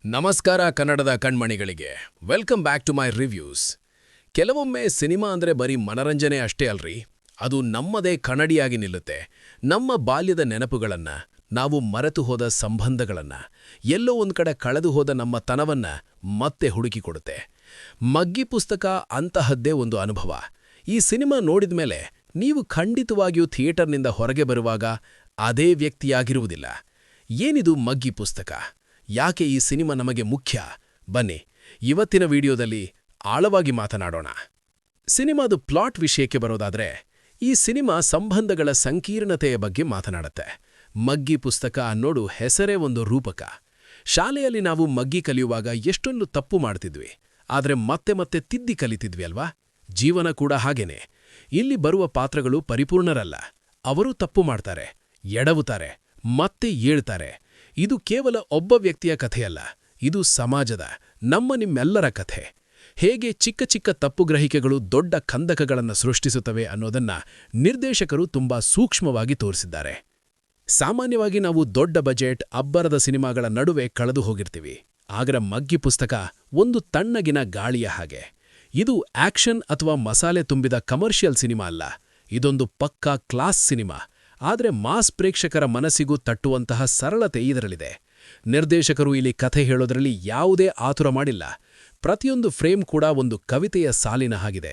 ನಮಸ್ಕಾರ ಕನ್ನಡದ ಕಣ್ಮಣಿಗಳಿಗೆ welcome back to my reviews. ಕೆಲವೊಮ್ಮೆ ಸಿನಿಮಾ ಅಂದ್ರೆ ಬರೀ ಮನರಂಜನೆ ಅಷ್ಟೇ ಅಲ್ರಿ, ಅದು ನಮ್ಮದೇ ಕನ್ನಡಿಯಾಗಿ ನಿಲ್ಲುತ್ತೆ. ನಮ್ಮ ಬಾಲ್ಯದ ನೆನಪುಗಳನ್ನ, ನಾವು ಮರೆತು ಹೋದ ಸಂಬಂಧಗಳನ್ನ, ಎಲ್ಲೋ ಒಂದು ಕಡೆ ಕಳೆದು ಹೋದ ನಮ್ಮ ತನವನ್ನ ಮತ್ತೆ ಹುಡುಕಿಕೊಡುತ್ತೆ. ಮಗ್ಗಿ ಪುಸ್ತಕ ಅಂತಹದ್ದೇ ಒಂದು ಅನುಭವ. ಈ ಸಿನಿಮಾ ನೋಡಿದ ಮೇಲೆ ನೀವು ಖಂಡಿತವಾಗಿಯೂ ಥಿಯೇಟರ್ನಿಂದ ಹೊರಗೆ ಬರುವಾಗ ಅದೇ ವ್ಯಕ್ತಿಯಾಗಿರುವುದಿಲ್ಲ. ಏನಿದು ಮಗ್ಗಿ ಪುಸ್ತಕ? ಯಾಕೆ ಈ ಸಿನಿಮಾ ನಮಗೆ ಮುಖ್ಯ? ಬನ್ನಿ ಇವತ್ತಿನ ವಿಡಿಯೋದಲ್ಲಿ ಆಳವಾಗಿ ಮಾತನಾಡೋಣ. ಸಿನಿಮಾದು ಪ್ಲಾಟ್ ವಿಷಯಕ್ಕೆ ಬರೋದಾದ್ರೆ, ಈ ಸಿನಿಮಾ ಸಂಬಂಧಗಳ ಸಂಕೀರ್ಣತೆಯ ಬಗ್ಗೆ ಮಾತನಾಡುತ್ತೆ. ಮಗ್ಗಿ ಪುಸ್ತಕ ಅನ್ನೋಡು ಹೆಸರೇ ಒಂದು ರೂಪಕ. ಶಾಲೆಯಲ್ಲಿ ನಾವು ಮಗ್ಗಿ ಕಲಿಯುವಾಗ ಎಷ್ಟೊಂದು ತಪ್ಪು ಮಾಡ್ತಿದ್ವಿ, ಆದರೆ ಮತ್ತೆ ಮತ್ತೆ ತಿದ್ದಿ ಕಲಿತಿದ್ವಿ ಅಲ್ವಾ? ಜೀವನ ಕೂಡ ಹಾಗೇನೆ. ಇಲ್ಲಿ ಬರುವ ಪಾತ್ರಗಳು ಪರಿಪೂರ್ಣರಲ್ಲ. ಅವರು ತಪ್ಪು ಮಾಡ್ತಾರೆ, ಎಡವುತ್ತಾರೆ, ಮತ್ತೆ ಏಳ್ತಾರೆ. ಇದು ಕೇವಲ ಒಬ್ಬ ವ್ಯಕ್ತಿಯ ಕಥೆಯಲ್ಲ, ಇದು ಸಮಾಜದ, ನಿಮ್ಮೆಲ್ಲರ ಕಥೆ. ಹೇಗೆ ಚಿಕ್ಕ ಚಿಕ್ಕ ತಪ್ಪುಗ್ರಹಿಕೆಗಳು ದೊಡ್ಡ ಕಂದಕಗಳನ್ನು ಸೃಷ್ಟಿಸುತ್ತವೆ ಅನ್ನೋದನ್ನ ನಿರ್ದೇಶಕರು ತುಂಬಾ ಸೂಕ್ಷ್ಮವಾಗಿ ತೋರಿಸಿದ್ದಾರೆ. ಸಾಮಾನ್ಯವಾಗಿ ನಾವು ದೊಡ್ಡ ಬಜೆಟ್ ಅಬ್ಬರದ ಸಿನಿಮಾಗಳ ನಡುವೆ ಕಳೆದು ಹೋಗಿರ್ತೀವಿ. ಆದರೆ ಮಗ್ಗಿ ಪುಸ್ತಕ ಒಂದು ತಣ್ಣಗಿನ ಗಾಳಿಯ ಹಾಗೆ. ಇದು ಆಕ್ಷನ್ ಅಥವಾ ಮಸಾಲೆ ತುಂಬಿದ ಕಮರ್ಷಿಯಲ್ ಸಿನಿಮಾ ಅಲ್ಲ, ಇದೊಂದು ಪಕ್ಕಾ ಕ್ಲಾಸ್ ಸಿನಿಮಾ. ಆದರೆ ಮಾಸ್ ಪ್ರೇಕ್ಷಕರ ಮನಸ್ಸಿಗೂ ತಟ್ಟುವಂತಹ ಸರಳತೆ ಇದರಲ್ಲಿದೆ. ನಿರ್ದೇಶಕರು ಇಲ್ಲಿ ಕಥೆ ಹೇಳೋದ್ರಲ್ಲಿ ಯಾವುದೇ ಆತುರ ಮಾಡಿಲ್ಲ. ಪ್ರತಿಯೊಂದು ಫ್ರೇಮ್ ಕೂಡ ಒಂದು ಕವಿತೆಯ ಸಾಲಿನ ಹಾಗಿದೆ.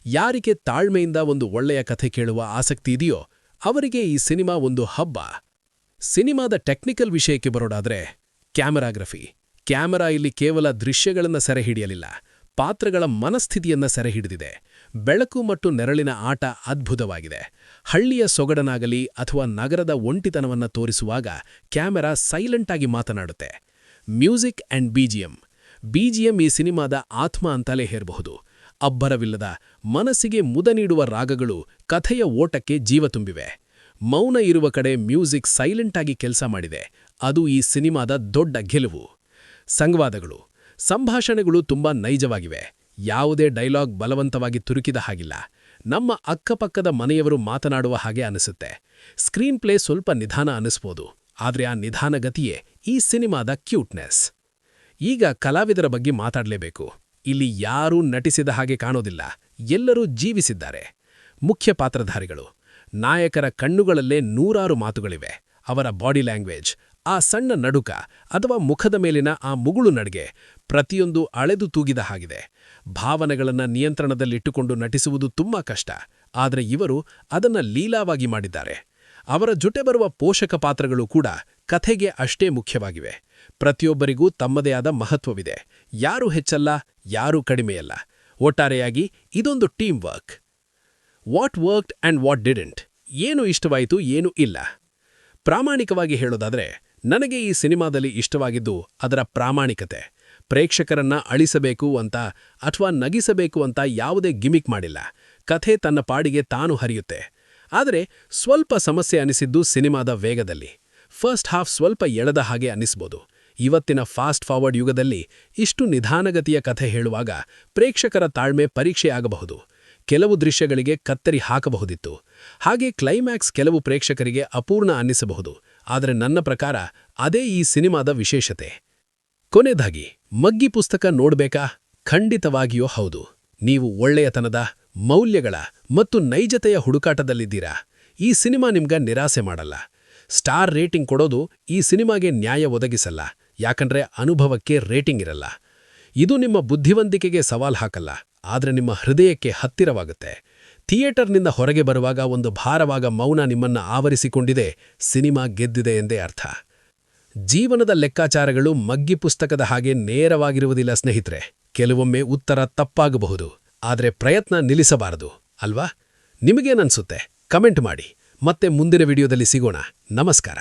ಯಾರಿಗೆ ತಾಳ್ಮೆಯಿಂದ ಒಂದು ಒಳ್ಳೆಯ ಕಥೆ ಕೇಳುವ ಆಸಕ್ತಿ ಇದೆಯೋ ಅವರಿಗೆ ಈ ಸಿನಿಮಾ ಒಂದು ಹಬ್ಬ. ಸಿನಿಮಾದ ಟೆಕ್ನಿಕಲ್ ವಿಷಯಕ್ಕೆ ಬರೋದಾದ್ರೆ, ಕ್ಯಾಮೆರಾ ಇಲ್ಲಿ ಕೇವಲ ದೃಶ್ಯಗಳನ್ನು ಸೆರೆಹಿಡಿಯಲಿಲ್ಲ, ಪಾತ್ರಗಳ ಮನಸ್ಥಿತಿಯನ್ನ ಸೆರೆಹಿಡಿದಿದೆ. ಬೆಳಕು ಮತ್ತು ನೆರಳಿನ ಆಟ ಅದ್ಭುತವಾಗಿದೆ. ಹಳ್ಳಿಯ ಸೊಗಡನಾಗಲಿ ಅಥವಾ ನಗರದ ಒಂಟಿತನವನ್ನ ತೋರಿಸುವಾಗ ಕ್ಯಾಮೆರಾ ಸೈಲೆಂಟ್ ಆಗಿ ಮಾತನಾಡುತ್ತೆ. ಮ್ಯೂಸಿಕ್ ಅಂಡ್ ಬಿಜಿಎಂ ಈ ಸಿನಿಮಾದ ಆತ್ಮ ಅಂತಲೇ ಹೇರಬಹುದು. ಅಬ್ಬರವಿಲ್ಲದ, ಮನಸ್ಸಿಗೆ ಮುದ ನೀಡುವ ರಾಗಗಳು ಕಥೆಯ ಓಟಕ್ಕೆ ಜೀವ ತುಂಬಿವೆ. ಮೌನ ಇರುವ ಕಡೆ ಮ್ಯೂಸಿಕ್ ಸೈಲೆಂಟ್ ಆಗಿ ಕೆಲಸ ಮಾಡಿದೆ. ಅದು ಈ ಸಿನಿಮಾದ ದೊಡ್ಡ ಗೆಲುವು. ಸಂಭಾಷಣೆಗಳು ತುಂಬಾ ನೈಜವಾಗಿವೆ. ಯಾವುದೇ ಡೈಲಾಗ್ ಬಲವಂತವಾಗಿ ತುರುಕಿದ ಹಾಗಿಲ್ಲ. ನಮ್ಮ ಅಕ್ಕಪಕ್ಕದ ಮನೆಯವರು ಮಾತನಾಡುವ ಹಾಗೆ ಅನಿಸುತ್ತೆ. ಸ್ಕ್ರೀನ್ ಪ್ಲೇ ಸ್ವಲ್ಪ ನಿಧಾನ ಅನಿಸ್ಬೋದು, ಆದರೆ ಆ ನಿಧಾನಗತಿಯೇ ಈ ಸಿನಿಮಾದ ಕ್ಯೂಟ್ನೆಸ್. ಈಗ ಕಲಾವಿದರ ಬಗ್ಗೆ ಮಾತಾಡಲೇಬೇಕು. ಇಲ್ಲಿ ಯಾರೂ ನಟಿಸಿದ ಹಾಗೆ ಕಾಣೋದಿಲ್ಲ, ಎಲ್ಲರೂ ಜೀವಿಸಿದ್ದಾರೆ. ಮುಖ್ಯ ಪಾತ್ರಧಾರಿಗಳು. ನಾಯಕರ ಕಣ್ಣುಗಳಲ್ಲೇ ನೂರಾರು ಮಾತುಗಳಿವೆ. ಅವರ ಬಾಡಿ ಲ್ಯಾಂಗ್ವೇಜ್, ಆ ಸಣ್ಣ ನಡುಕ ಅಥವಾ ಮುಖದ ಮೇಲಿನ ಆ ಮುಗುಳು ನಡಿಗೆ, ಪ್ರತಿಯೊಂದು ಅಳೆದು ತೂಗಿದ ಹಾಗಿದೆ. ಭಾವನೆಗಳನ್ನು ನಿಯಂತ್ರಣದಲ್ಲಿಟ್ಟುಕೊಂಡು ನಟಿಸುವುದು ತುಂಬಾ ಕಷ್ಟ, ಆದರೆ ಇವರು ಅದನ್ನ ಲೀಲಾವಾಗಿ ಮಾಡಿದ್ದಾರೆ. ಅವರ ಜೊತೆ ಬರುವ ಪೋಷಕ ಪಾತ್ರಗಳು ಕೂಡ ಕಥೆಗೆ ಅಷ್ಟೇ ಮುಖ್ಯವಾಗಿವೆ. ಪ್ರತಿಯೊಬ್ಬರಿಗೂ ತಮ್ಮದೇ ಆದ ಮಹತ್ವವಿದೆ. ಯಾರೂ ಹೆಚ್ಚಲ್ಲ, ಯಾರೂ ಕಡಿಮೆಯಲ್ಲ. ಒಟ್ಟಾರೆಯಾಗಿ ಇದೊಂದು team work. What worked and what didn't, ಏನು ಇಷ್ಟವಾಯಿತು, ಏನು ಇಲ್ಲ. ಪ್ರಾಮಾಣಿಕವಾಗಿ ಹೇಳೋದಾದ್ರೆ, ನನಗೆ ಈ ಸಿನಿಮಾದಲ್ಲಿ ಇಷ್ಟವಾಗಿದ್ದು ಅದರ ಪ್ರಾಮಾಣಿಕತೆ. ಪ್ರೇಕ್ಷಕರನ್ನ ಅಳಿಸಬೇಕು ಅಂತ ಅಥವಾ ನಗಿಸಬೇಕು ಅಂತ ಯಾವುದೇ ಗಿಮಿಕ್ ಮಾಡಿಲ್ಲ. ಕಥೆ ತನ್ನ ಪಾಡಿಗೆ ತಾನು ಹರಿಯುತ್ತೆ. ಆದರೆ ಸ್ವಲ್ಪ ಸಮಸ್ಯೆ ಅನಿಸಿದ್ದು ಸಿನಿಮಾದ ವೇಗದಲ್ಲಿ. ಫಸ್ಟ್ ಹಾಫ್ ಸ್ವಲ್ಪ ಎಳೆದ ಹಾಗೆ ಅನಿಸ್ಬೋದು. ಇವತ್ತಿನ ಫಾಸ್ಟ್ ಫಾರ್ವರ್ಡ್ ಯುಗದಲ್ಲಿ ಇಷ್ಟು ನಿಧಾನಗತಿಯ ಕಥೆ ಹೇಳುವಾಗ ಪ್ರೇಕ್ಷಕರ ತಾಳ್ಮೆ ಪರೀಕ್ಷೆಯಾಗಬಹುದು. ಕೆಲವು ದೃಶ್ಯಗಳಿಗೆ ಕತ್ತರಿ ಹಾಕಬಹುದಿತ್ತು. ಹಾಗೆ ಕ್ಲೈಮ್ಯಾಕ್ಸ್ ಕೆಲವು ಪ್ರೇಕ್ಷಕರಿಗೆ ಅಪೂರ್ಣ ಅನ್ನಿಸಬಹುದು. ಆದರೆ ನನ್ನ ಪ್ರಕಾರ ಅದೇ ಈ ಸಿನಿಮಾದ ವಿಶೇಷತೆ. ಕೊನೆಯದಾಗಿ, ಮಗ್ಗಿ ಪುಸ್ತಕ ನೋಡ್ಬೇಕಾ? ಖಂಡಿತವಾಗಿಯೂ ಹೌದು. ನೀವು ಒಳ್ಳೆಯತನದ, ಮೌಲ್ಯಗಳ ಮತ್ತು ನೈಜತೆಯ ಹುಡುಕಾಟದಲ್ಲಿದ್ದೀರಾ? ಈ ಸಿನಿಮಾ ನಿಮ್ಗ ನಿರಾಸೆ ಮಾಡಲ್ಲ. ಸ್ಟಾರ್ ರೇಟಿಂಗ್ ಕೊಡೋದು ಈ ಸಿನಿಮಾಗೆ ನ್ಯಾಯ ಒದಗಿಸಲ್ಲ, ಯಾಕಂದ್ರೆ ಅನುಭವಕ್ಕೆ ರೇಟಿಂಗ್ ಇರಲ್ಲ. ಇದು ನಿಮ್ಮ ಬುದ್ಧಿವಂತಿಕೆಗೆ ಸವಾಲ್ ಹಾಕಲ್ಲ, ಆದರೆ ನಿಮ್ಮ ಹೃದಯಕ್ಕೆ ಹತ್ತಿರವಾಗುತ್ತೆ. ಥಿಯೇಟರ್ನಿಂದ ಹೊರಗೆ ಬರುವಾಗ ಒಂದು ಭಾರವಾಗ ಮೌನ ನಿಮ್ಮನ್ನ ಆವರಿಸಿಕೊಂಡಿದೆ. ಸಿನಿಮಾ ಗೆದ್ದಿದೆ ಎಂದೇ ಅರ್ಥ. ಜೀವನದ ಲೆಕ್ಕಾಚಾರಗಳು ಮಗ್ಗಿ ಪುಸ್ತಕದ ಹಾಗೆ ನೇರವಾಗಿರುವುದಿಲ್ಲ ಸ್ನೇಹಿತರೆ. ಕೆಲವೊಮ್ಮೆ ಉತ್ತರ ತಪ್ಪಾಗಬಹುದು, ಆದರೆ ಪ್ರಯತ್ನ ನಿಲ್ಲಿಸಬಾರದು ಅಲ್ವಾ? ನಿಮಗೇನನ್ಸುತ್ತೆ? ಕಮೆಂಟ್ ಮಾಡಿ. ಮತ್ತೆ ಮುಂದಿನ ವಿಡಿಯೋದಲ್ಲಿ ಸಿಗೋಣ. ನಮಸ್ಕಾರ.